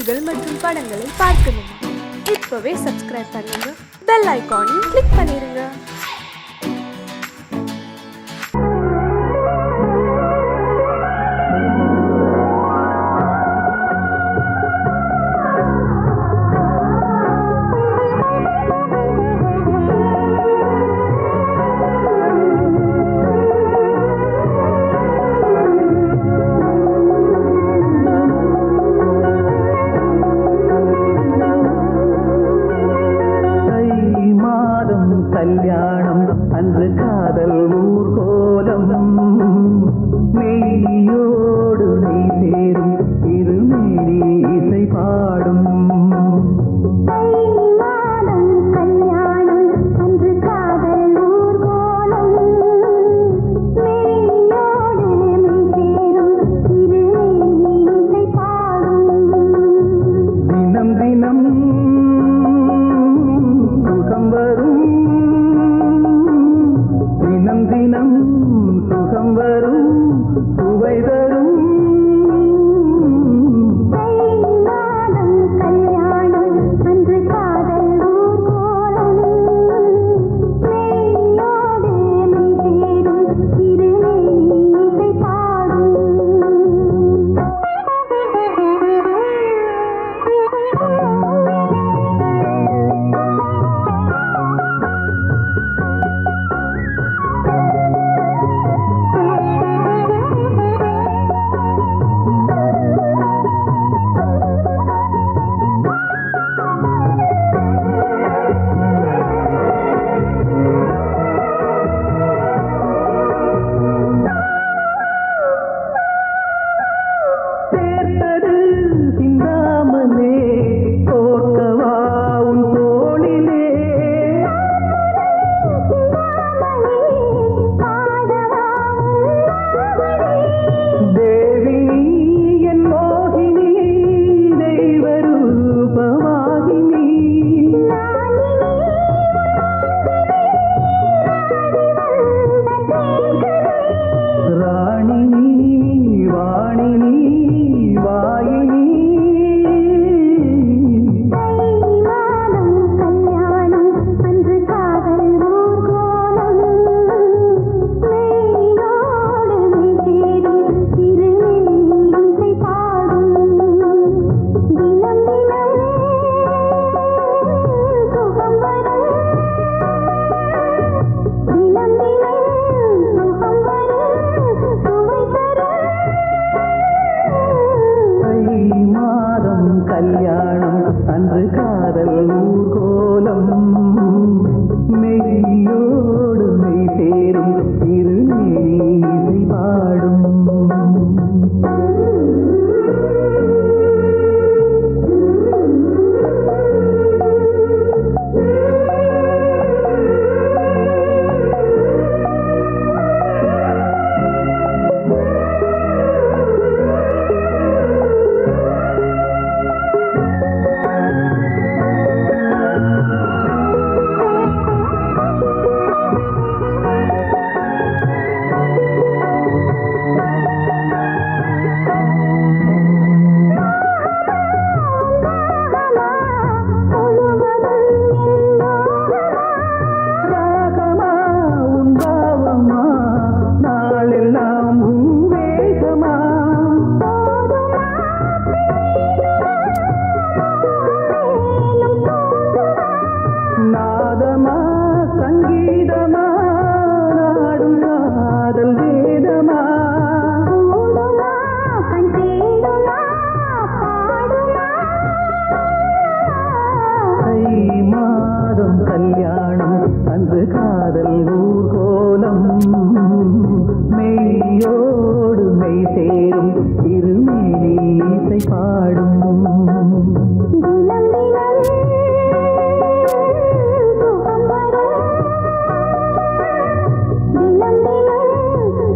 பாடல்கள் மற்றும் படங்களை பார்க்கணுமா? இப்பவே சப்ஸ்கிரைப் பண்ணுங்க, பெல் ஐகானையும் கிளிக் பண்ணிருங்க. கல்யாணம் அன்று காதல் ஊர்கோலம் மெய்யோடு மெய் சேரும் இருமேனி இசை பாடும். கல்யாணம் அன்று காதல் ஊர்கோலம் மெய்யோடு மெய் சேரும் இருமேனி இசை பாடும். தினம் தினம் சுகம் வரும், தினம் தினம் சுகம் வரும், சுவை தரும். கல்யாணம் அன்று காதல் ஊர்கோலம் மெய்யோடு மெய் சேரும் இருமேனி இசை பாடும். சேர்த்தது சிந்தாமலே தோற்கவா உன் தோளிலே. தேவி நீ என் மோகினி, தெய்வ ரூபவாகினி. ராணி நீ, வாணி நீ, வாயினி. கல்யாணம் அன்று காதல் ஊர்கோலம் மெய்யோடு மெய் சேரும் இருமேனி இசை பாடும். தினம் தினம் சுகம் வரும், தினம் தினம் சுகம் வரும், சுவை தரும். தை மாதம் கல்யாணம் அன்று காதல் ஊர்கோலம் மெய்யோடு மெய் சேரும் இருமேனி இசை பாடும். ராகமா உன் பாவமா, நாளெல்லாம் உன் வேகமா. நாதமா சங்கீதமா, நாடும் காதல் வேதமா. தை மாதம் கல்யாணம் அன்று காதல் ஊர்கோலம் மெய்யோடு மெய் சேரும் இருமேனி இசை பாடும். தினம் தினம் சுகம் வரும், தினம் தினம்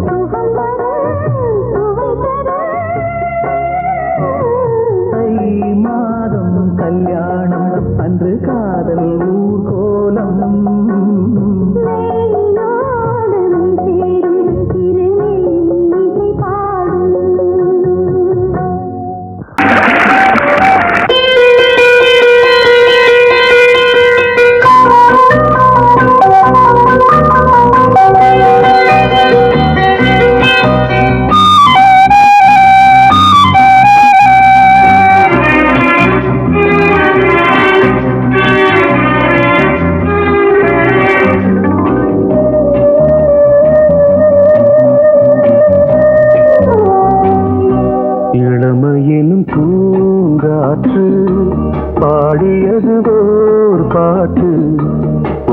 சுகம் வரும், சுவை தரும். தை மாதம் கல்யாணம் அன்று காதல் ஊர்கோலம் மெய்யோடு மெய் சேரும் இருமேனி இசை பாடும். காற்று பாடியது ஓர் பாட்டு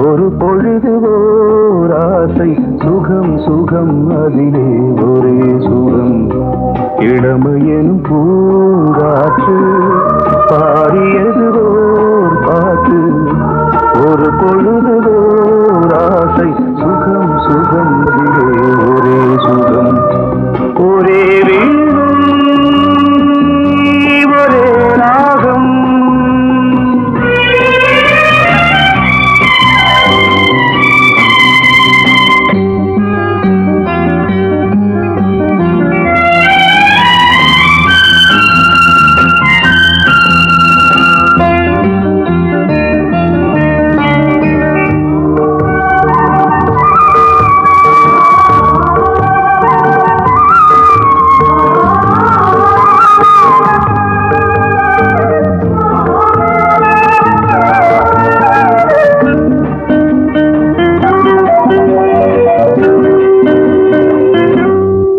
ஒரு பொழுது ஓர் ஆசை சுகம் சுகம் அதிலே ஒரே சுகம் இளமையெனும் பூங்காற்று பாடியது ஓர் பாட்டு ஒரு பொழுது ஓர் ஆசை சுகம் சுகம் அதிலே ஒரே சுகம் ஒரே வீணை ஒரே ராகம்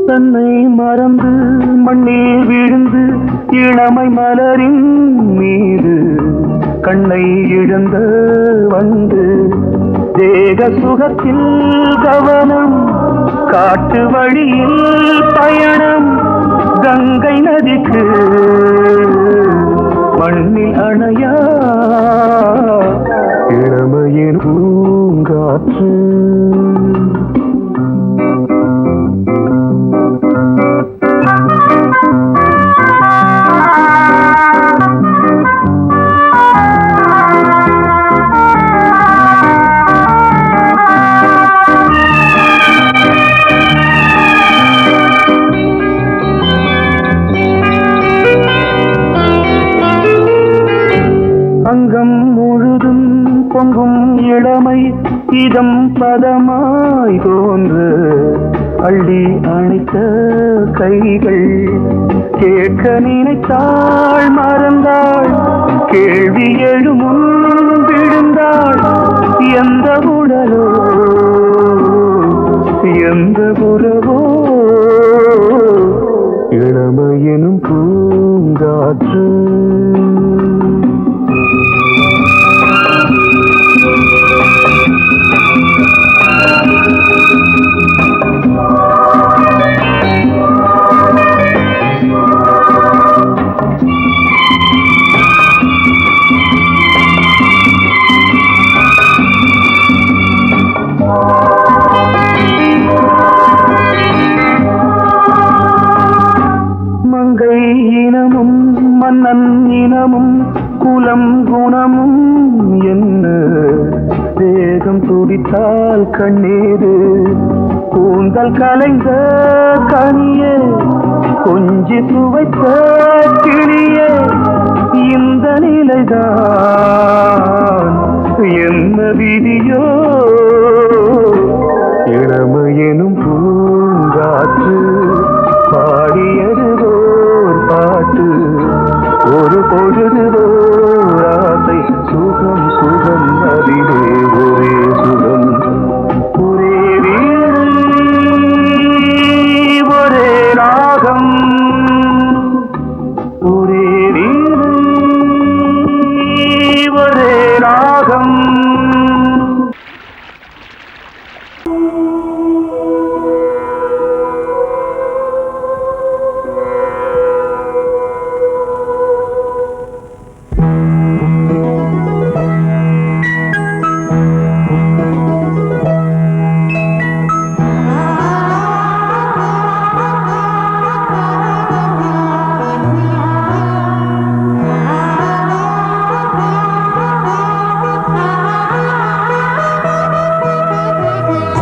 தன்னை மறந்து மண்ணில் விழுந்து இளமை மலரின் மீது கண்ணை இழந்த வந்து தேக சுகத்தில் கவனம் காட்டு வழியில் பயணம் கங்கை நதிக்கு மண்ணில் அணையா இளமையின் பூங்காற்று அங்கம் முழுதும் பொங்கும் இளமை இதம் பதமாய் தோன்று அள்ளி அணைத்த கைகள் கேட்க நினைத்தாள் மறந்தாள் கேள்வி எழுமுன் விழுந்தாள் எந்த உடலோ எந்த உறவோ இளமையெனும் பூங்காற்று மங்கை இனமும் மன்னன் இனமும் குலம் குணமும் என்ன தேகம் துடித்தால் கண்ணீரு கூந்தல் கலைந்த கனியே கொஞ்சி சுவைத்த கிளியே இந்த நிலைதான் என்ன விதியோ இளமையெனும் பூங்காற்று பாடியது ஓர் பாட்டு ஒரு பொழுது ஓர் ஆசை சுகம் சுகம் அதிலே ஒரே சுகம் ஒரே வீணை ஒரே ராகம் ஒரே வீணை ஒரே ராகம்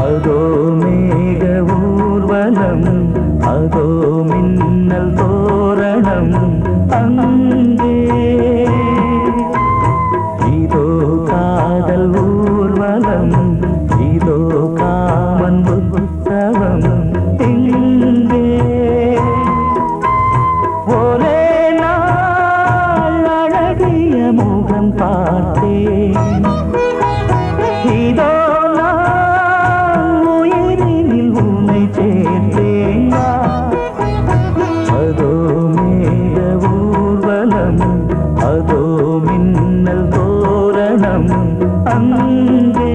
அதோ மேக ஊர்வலம் அதோ மின்னல் தோரணம் அங்கே இதோ காதல் ஊர்வலம் இதோ காமன் உற்சவம் எங்கே ஒரே நாள் அழகிய முகம் பார்த்தேன் இதோ அதோ மேக ஊர்வலம் அதோ மின்னல் தோரணம் அங்கே.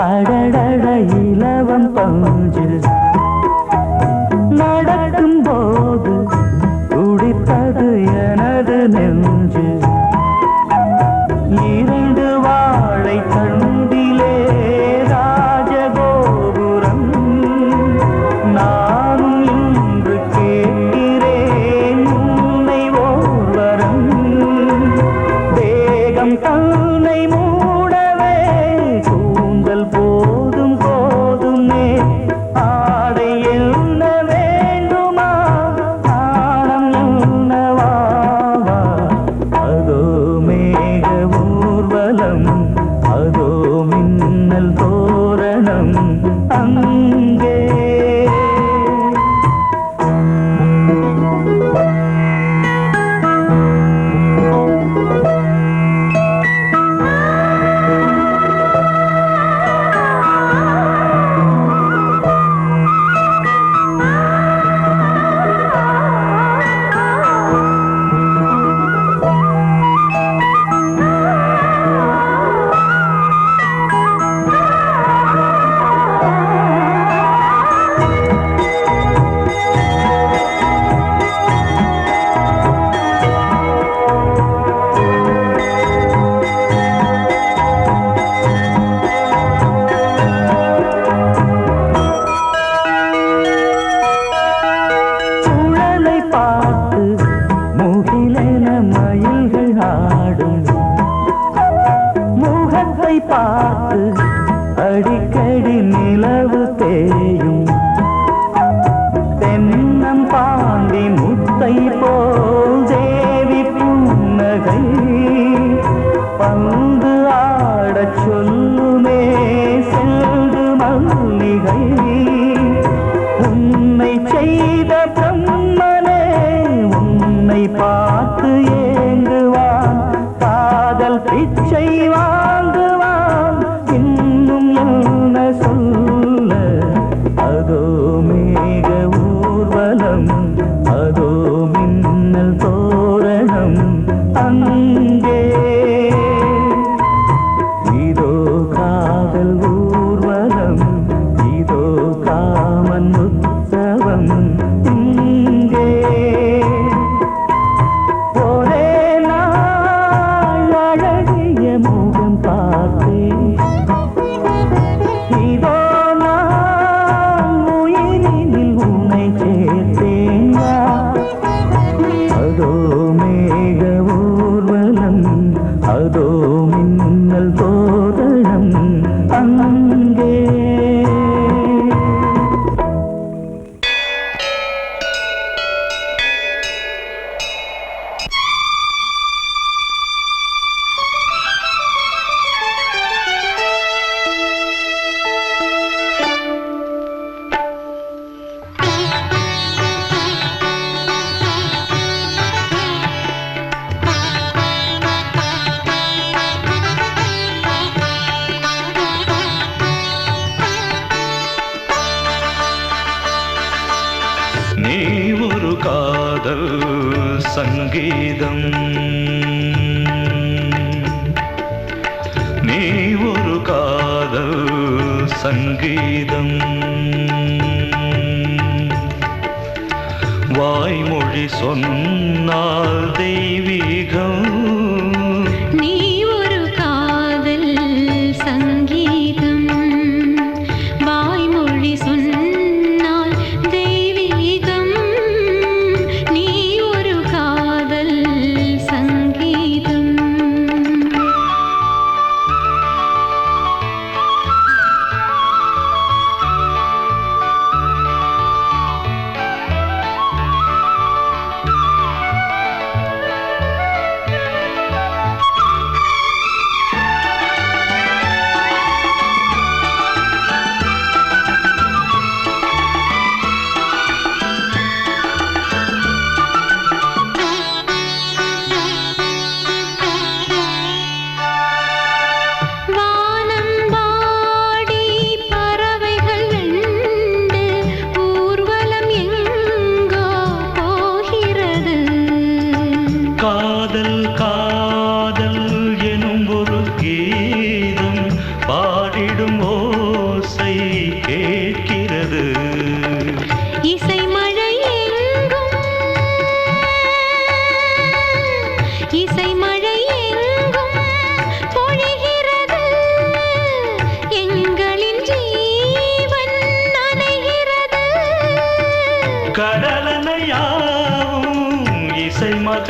அடடட இலவம் பஞ்சில் நடக்கும் போது துடித்தது எனது நெஞ்சு. இரண்டு வாழை தண்டிலே ராஜகோபுரம். நானும் இன்று கேட்கிறேன் உன்னை ஓர்வரம். தேகம் தன்னை மூடவே கூந்தல் போதும் போதுமே. ஆடை என்ன வேண்டுமா ஆடம் என்னவாவா. அதோ மேக ஊர்வலம் அதோ மின்னல் தோரணம் அங்கே. முகத்தை பார்த்து அடிக்கடி நிலவு தேயும். தென்னம் பாண்டி முத்தை போல் தேவி புன்னகை. பந்து ஆடச் சொல்லுமே செல்து மல்லிகை. உன்னை செய்த பிரம்மனே உன்னை பார்த்து ஏங்குவான். காதல் பிச்சை வாங்குவான். இன்னும் என்ன சொல்ல. அதோ மேக ஊர்வலம் அதோ மின்னல் தோரணம் அங்கே. இதோ காதல் ஊர்வலம் இதோ காமன் உற்சவம் இங்கே. ஒரே நாள் அழகிய முகம் பார்த்தேன். இதோ நான் உயிரினில் உன்னை சேர்த்தேன். அதோ மேக ஊர்வலம் அதோ மின்னல் தோரணம் அங்கே. நீ ஒரு காதல் சங்கீதம். நீ ஒரு காதல் சங்கீதம். வாய்மொழி சொன்னால் தெய்வீகம். நீ ஒரு காதல் சங்கீதம். வாய்மொழி சொன்னால் தெய்வீகம். நீ ஒரு காதல் சங்கீதம்.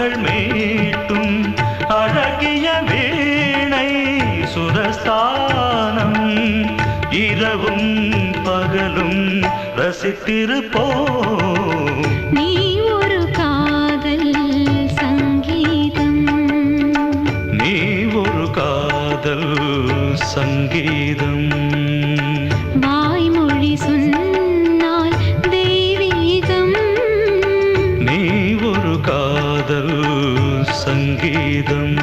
அவர்கள் மீட்டும் அழகிய வீணை சுரஸ்தானம் இரவும் பகலும் ரசித்திருப்போம். நீ ஒரு காதல் சங்கீதம், நீ ஒரு காதல் சங்கீதம். வாய்மொழி சொன்னால் தெய்வீகம், நீ ஒரு காதல் சங்கீதம்.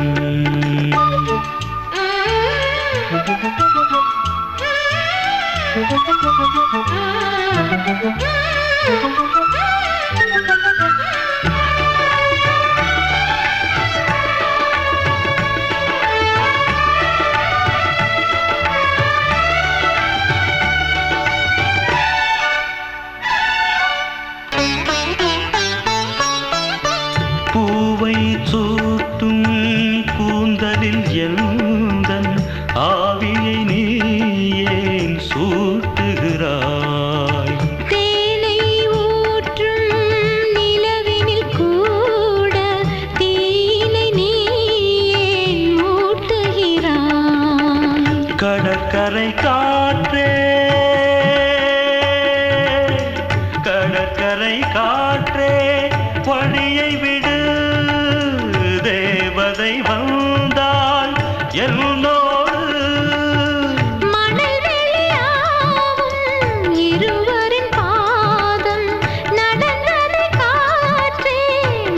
பூவை சூட்டும் கூந்தலில் எந்தன் ஆவியை நீ ஏன் சூட்டுகிறாய்? தேனை ஊற்றும் நிலவினில் கூட தீனை நீ ஏன் மூட்டுகிறாய்? கடற்கரை காற்றே, கடற்கரை காற்றே வழியை விடு, தேவதை வந்தால் என்னோடு. மணல் வெளியாகும் இருவரின் பாதம் நடந்ததை காற்றே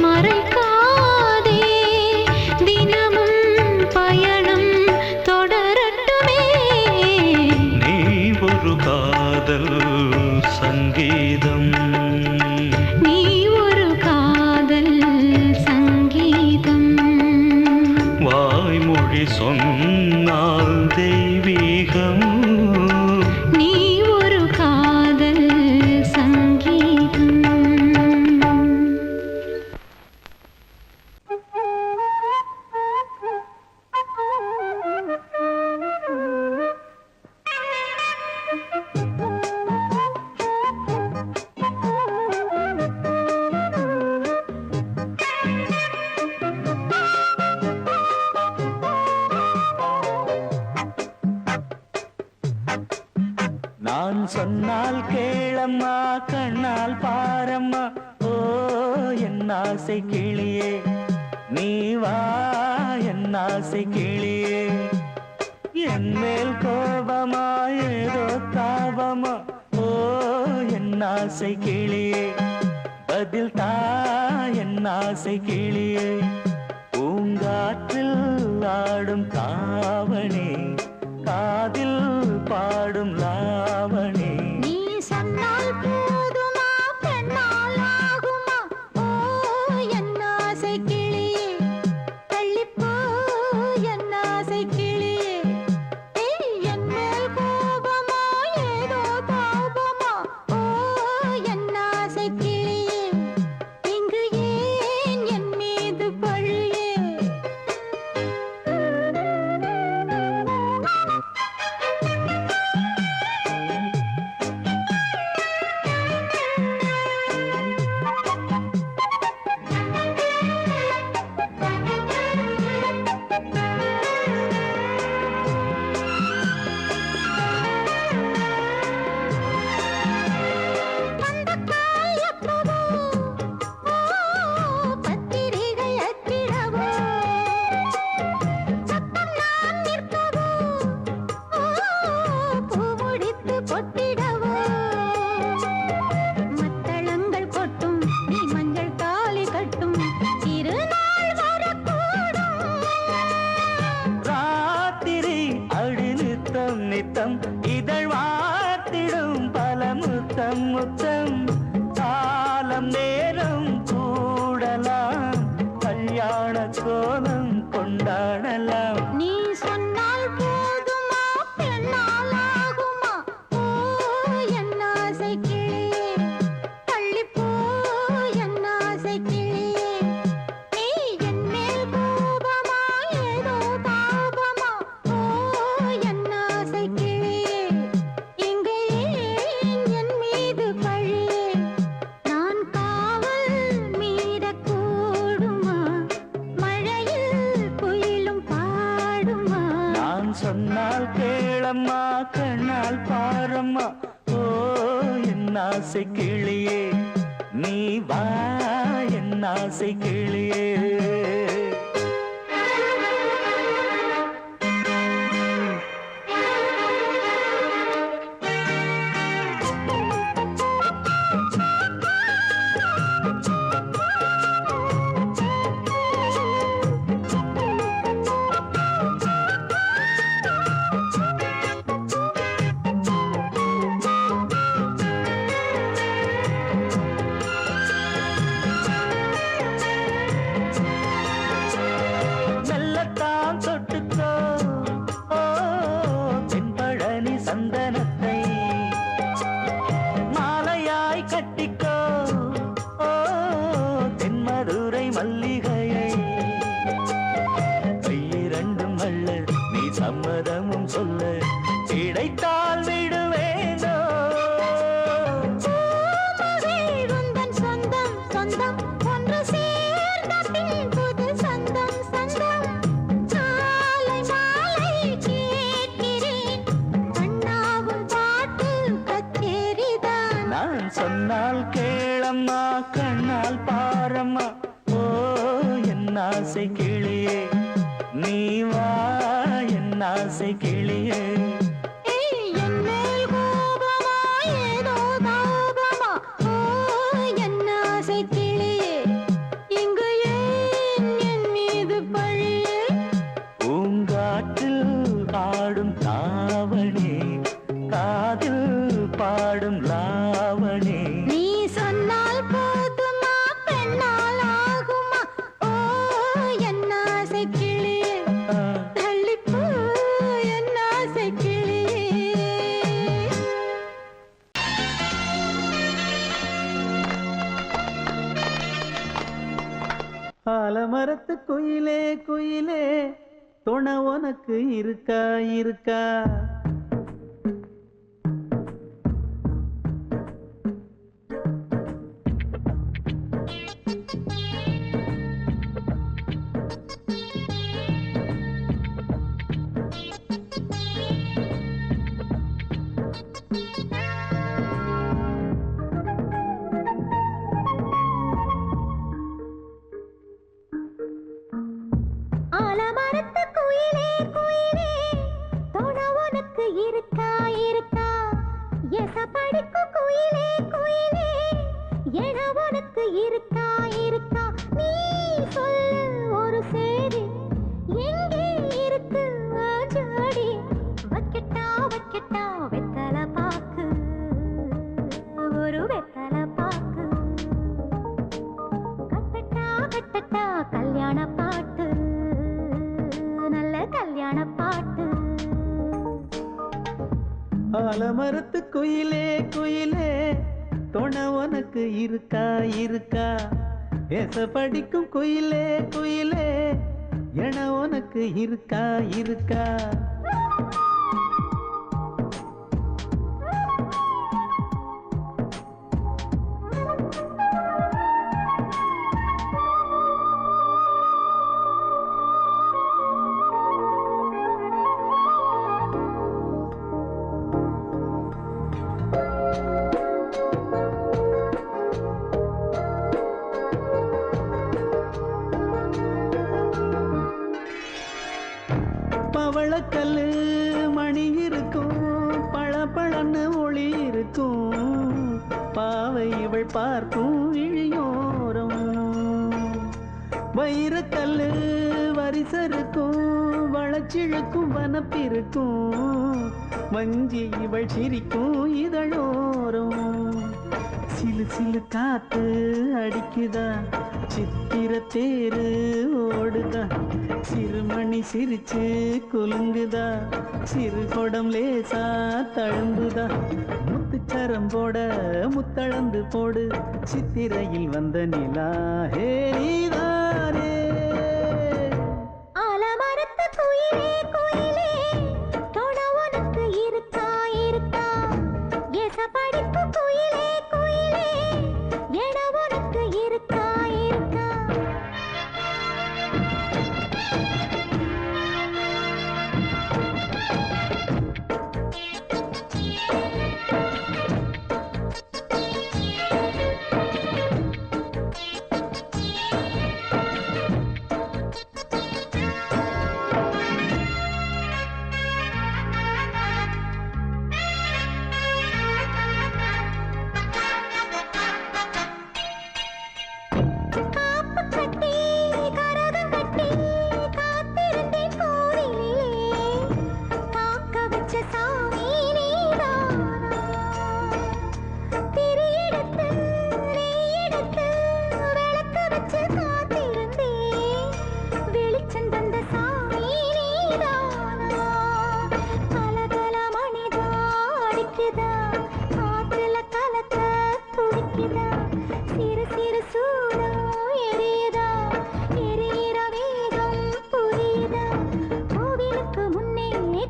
மறைக்காதே, தினமும் பயணம் தொடரட்டுமே. நீ ஒரு காதல் சங்கீதம், நீ ஒரு காதல் சங்கீதம், வாய்மொழி சொன்னால் தெய்வீகம். நீ ஒரு காதல் சங்கீதம். நான் சொன்னால் கேளம்மா, கண்ணால் பாரம்மா, ஓ என் ஆசை கிளியே, நீ வா என் ஆசை கிளியே. என் மேல் கோபமா ஏதோ தாபமா, ஓ என் ஆசை கிளியே, பதில் தா என் ஆசை கிளியே. பூங்காற்றில் ஆடும் தாவணி, காதில் பாடும் லாவணி. நீ சொன்னால் போதுமா, பெண்ணால் ஆகுமா, ஓ என் ஆசை கிளியே, தள்ளிப்போ என் ஆசை கிளியே. ஏய், என் மேல் கோபமா ஏதோ தாபமா, ஓ என் ஆசை கிளியே, இங்கு ஏன் என் மீது பழியே? பத்திரிகை அச்சிடவோ, சத்தம் நான் நிற்கவோ, பூ முடித்து பொட்டிடவோ, மத்தளங்கள் கொட்டும் நீ மஞ்சள் தாலி கட்டும் திருநாள் வரக்கூடும். ராத்திரி அடி நித்தம் நித்தம் இதழ் வார்த்திடும் பல முத்தம் முத்தம். காலம் நேரம் கூடலாம், கல்யாண கோலம் கொண்டாடலாம். நீ சொன்னால் போதுமா, பெண்ணால் ஆகுமா, ஓ என் ஆசை கிளியே, தள்ளிப்போ என் ஆசை கிளியே. நீ என் மேல் கோபமா ஏதோ தாபமா, ஓ என் ஆசை கிளியே. சொன்னால் கேளம்மா கண்ணால் பாரம்மா ஓ என் ஆசை கிளியே நீ வா என் ஆசை கிளியே சொன்னால் கேளம்மா கண்ணால் பாரம்மா ஓ என் ஆசை கிளியே நீ வா என் ஆசை கிளியே பூங்காற்றில் ஆடும் தாவணி காதில் பாடும் லாவணி நீ சொன்னால் போதுமா பெண்ணால் ஆகுமா ஓ என் ஆசை கிளியே தள்ளிப்போ என் ஆசை கிளியே ஆலமரத்து குயிலே குயிலே துணை உனக்கு இருக்கா இருக்கா ஆலமரத்து குயிலே குயிலே துணை உனக்கு இருக்கா இருக்கா எச படிக்கும் குயிலே குயிலே என உனக்கு இருக்கா இருக்கா நீ சொல்லு ஒரு சேதி எங்கே இருக்கு ஜோடி வைக்கட்டா வைக்கட்டா வெத்தலை பாக்கு ஒரு வெத்தலை பாக்கு கட்டட்டா கட்டட்டா கல்யாண பாட்டு நல்ல கல்யாண பாட்டு ஆலமரத்து குயிலே குயிலே துணை உனக்கு இருக்கா இருக்கா எச படிக்கும் குயிலே குயிலே என உனக்கு இருக்கா இருக்கா பவளக்கல்லு மணி இருக்கும் பளபளன்னு ஒளி இருக்கும் பாவை இவள் பார்க்கும் இழியோரம் வைரக்கல்லு வரிசருக்கும் வளச்சிழுக்கும் வனப்பிருக்கும் வஞ்சி இவள் சிரிக்கும் இதழோரம் சிலு சிலு காத்து அடிக்குதா சித்திர தேரு ஓடுதா சிறுமணி சிரிச்சு குலுங்குதா சிறு கொடம் லேசா தழும்புதா முத்துச்சரம் போட முத்தளந்து போடு சித்திரையில் வந்த நிலா ஹே நீதானே ஆலமரத்து குயிலே குயிலே துணை உனக்கு இருக்கா இருக்கா எச படிக்கும் குயிலே குயிலே என உனக்கு இருக்கா இருக்கா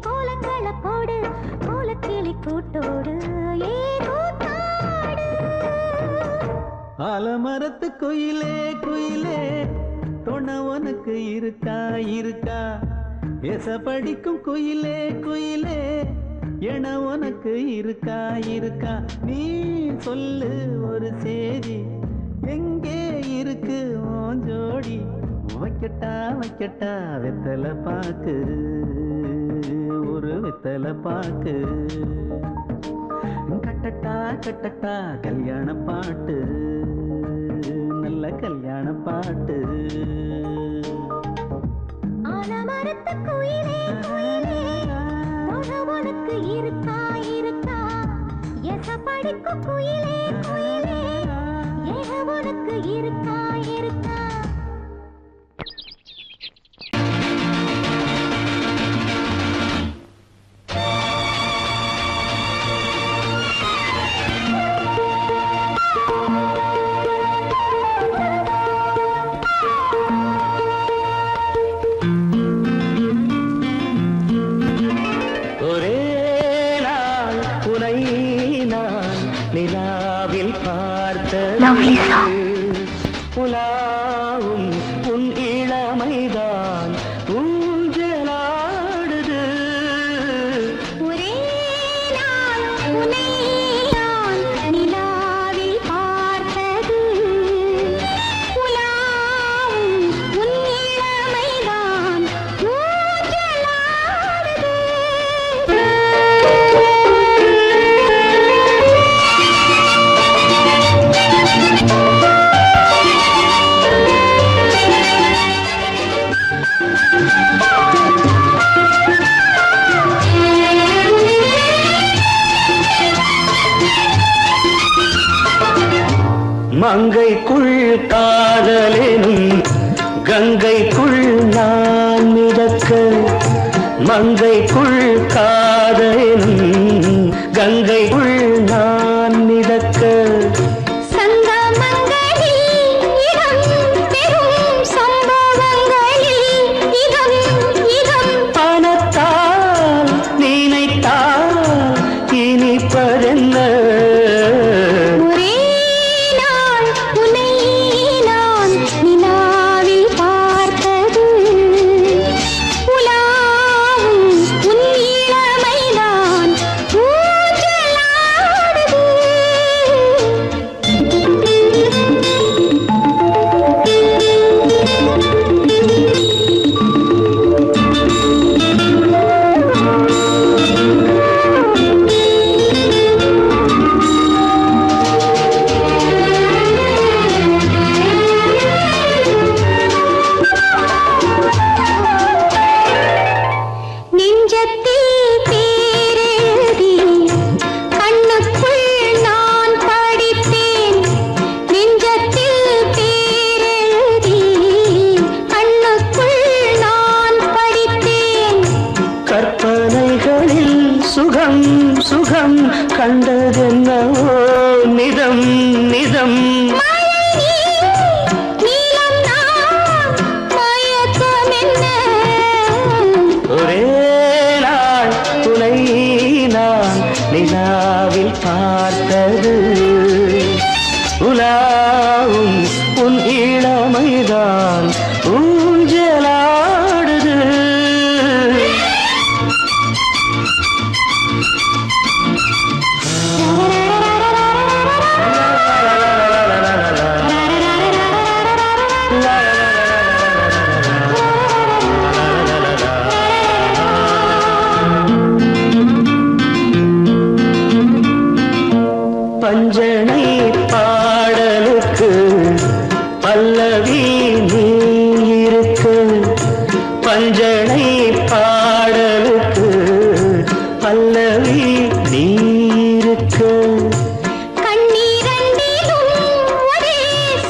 கோலங்களை போடு கோலக்கிளி கூட்டோடு ஏதோ காடு. ஆலமரத்து குயிலே குயிலே துணை உனக்கு இருக்கா இருக்கா? எச படிக்கும் குயிலே குயிலே என உனக்கு இருக்கா இருக்கா? நீ சொல்லு ஒரு சேதி எங்கே இருக்கு உன் ஜோடி? வைக்கட்டா வைக்கட்டா வெத்தலை பாக்கு, ஒரு வெத்தலை பாக்கு. கட்டட்டா கட்டட்டா கல்யாண பாட்டு, நல்ல கல்யாண பாட்டு. ஆலமரத்து குயிலே குயிலே துணை உனக்கு இருக்கா இருக்கா? எச படிக்கும் குயிலே குயிலே என உனக்கு இருக்கா இருக்கா? ஒரே நாள் உனை நான் நிலாவில் பார்த்தது, உலாவும் உன் இளமைதான் ஊஞ்சலாடுது. ஒரே நாள் உன்னை நான் நிலாவில் பார்த்தது, உலாவும் உன் இளமைதான் ஊஞ்சலாடுது. மங்கைக்குள் காதலெனும் கங்கைக்குள் நான் மிதக்க, மங்கைக்குள் காதலெனும் கங்கைக்குள் நான் மிதக்க. சங்கமங்களில் இடம் பெறும் சம்பவங்களில் இதம் இதம் பணத்தால் நினைத்தால் இனிப்பதென்ன? ஒரே நாள் உன்னை நான் நிலாவில் பார்த்தது, உலாவும் உன் இளமைதான் ஊஞ்சலாடுது. நெஞ்சத்தில் பேரெழுதி கண்ணுக்குள் நான் படித்தேன், நெஞ்சத்தில் பேரெழுதி கண்ணுக்குள் நான் படித்தேன். கற்பனைகளில் சுகம் சுகம் கண்டதென்னவோ நிதம் நிதம். நீலம் நான் மயக்கம் என்ன? ஒரே நாள் துணை நான் நிலாவில் பார்த்தது, உலாவும் உன் இளமைதான் ஊஞ்சலாடுது. பஞ்சனை பாடலுக்கு பல்லவி நீ இருக்கு, பஞ்சனை பாடலுக்கு பல்லவி நீ இருக்கு. கண்ணீரண்டிலும் ஒரே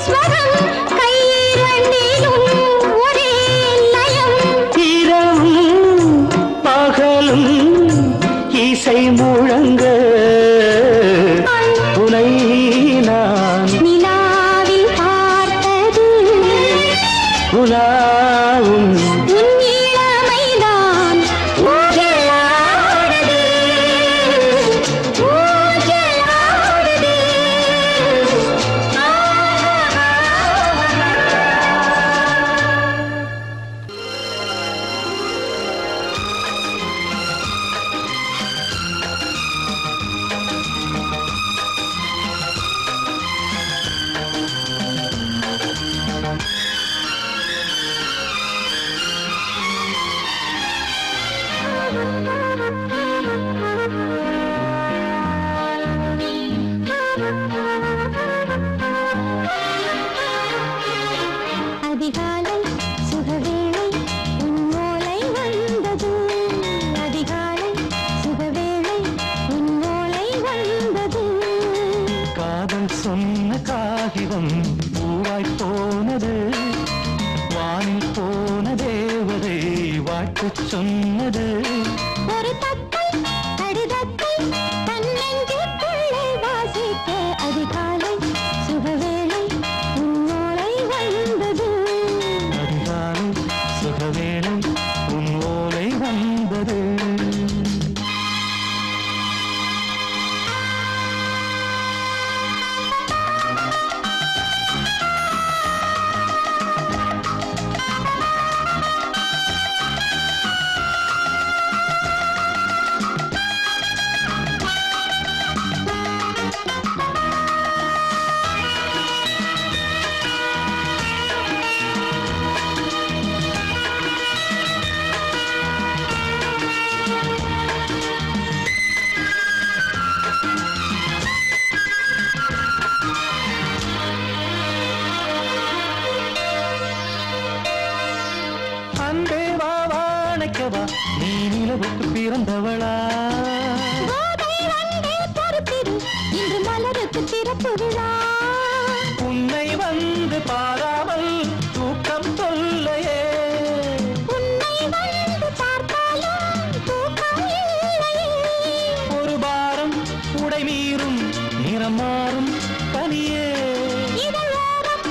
ஸ்வரம், கையிரண்டிலும் ஒரே லயம். இரவும் பகலும் இசை முழங்க, உனை நான் நிலாவில் பார்த்தது, உலாவும் உன் இளமைதான் ஊஞ்சலாடுது. பிறந்தவளா கோதை வந்தே பொறுப்பிரு இன்று மலருக்கு திறப்பு விழா உன்னை வந்து பாராமல் தூக்கம் சொல்லையே உன்னை வந்து பார்த்தாலும் தூக்கம் இல்லையே ஒரு பாரம் உடை மீறும் நிறம் மாறும் பனியே இதழோரம்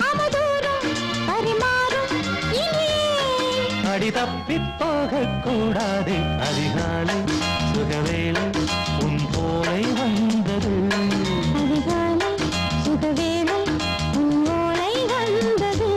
அமுதூரம் பரிமாறும் இனியே அடி தப்பிப் போகக் கூடாது அதிகாலை சுகவேளை உன் போலை வந்தது அதிகாலை சுகவேளை உன்னோலை வந்தது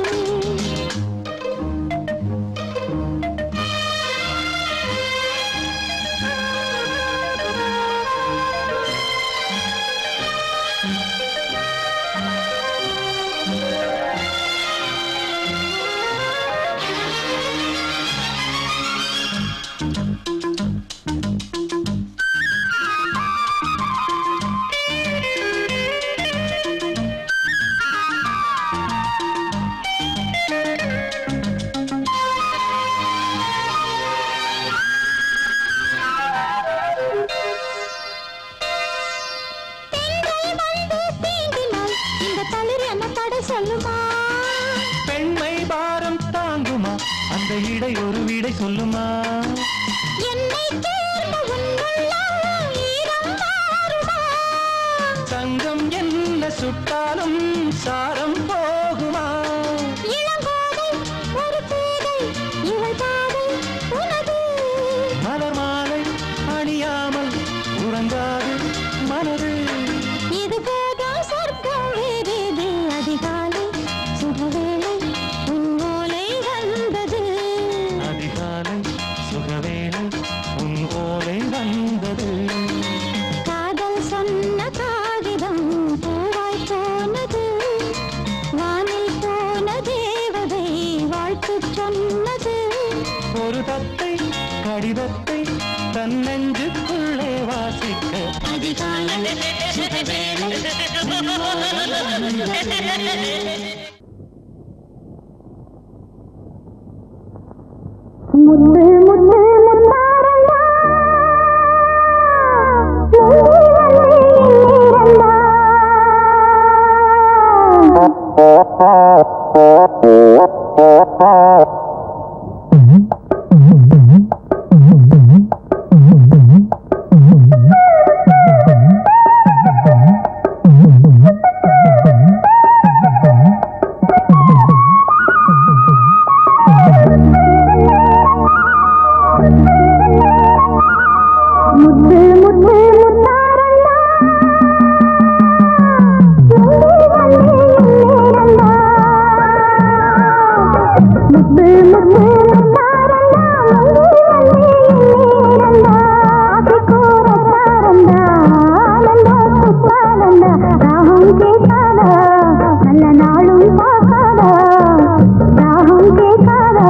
சொல்லுமா பெண்மை பாரம் தாங்குமா அந்த இடை ஒரு விடை சொல்லுமா என்னை தேர்ந்த உன்னுள்ளம் ஈரம் மாறுமா தங்கம் என்ன சுட்டாலும் சாரம் போகுமா இளங்கோதை ஒரு பேதை இவள் பாதை உனது மலர் மாலை அணியாமல் உறங்காது மனது இது போதும் சொர்க்கம் வேறேது அதிகாலை சுகவேளை உன்னோலை வந்தது அதிகாலை சுகவேளை உன் ஓலை வந்தது காதல் சொன்ன காகிதம் பூவாய் போனது வானில் போன தேவதை வாழ்த்து சொன்னது ஒரு தத்தை கடிதத்தை தன் நெஞ்சுக்குள்ளே வாசிக்க அதிகாலை சுகவேளை உன்னோலை வந்தது முத்து முத்து முத்தாரண்டா முத்து முத்து முத்தாரண்டா முத்து முத்து முத்தாரண்டா ராகம் கேட்காதா நல்ல நாளும் பார்க்காதா ராகம் கேட்காதா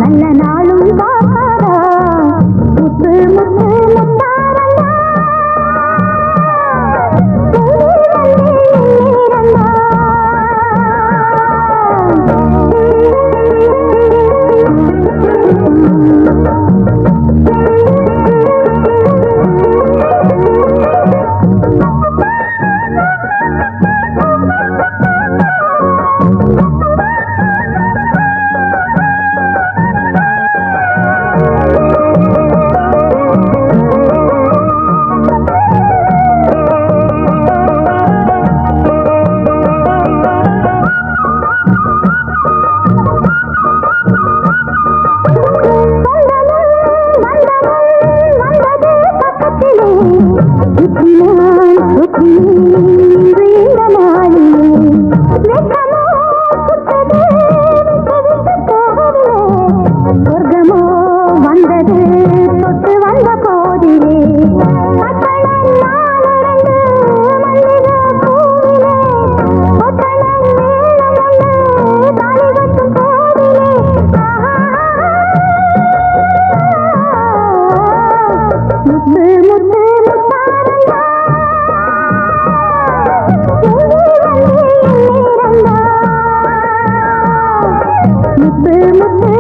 நல்ல நாளும் பார்க்காதா முத்து முத்து முத்தாரண்டா சொர்க்கமோ வந்தது தொட்டு வந்த போதிலே முத்து முத்து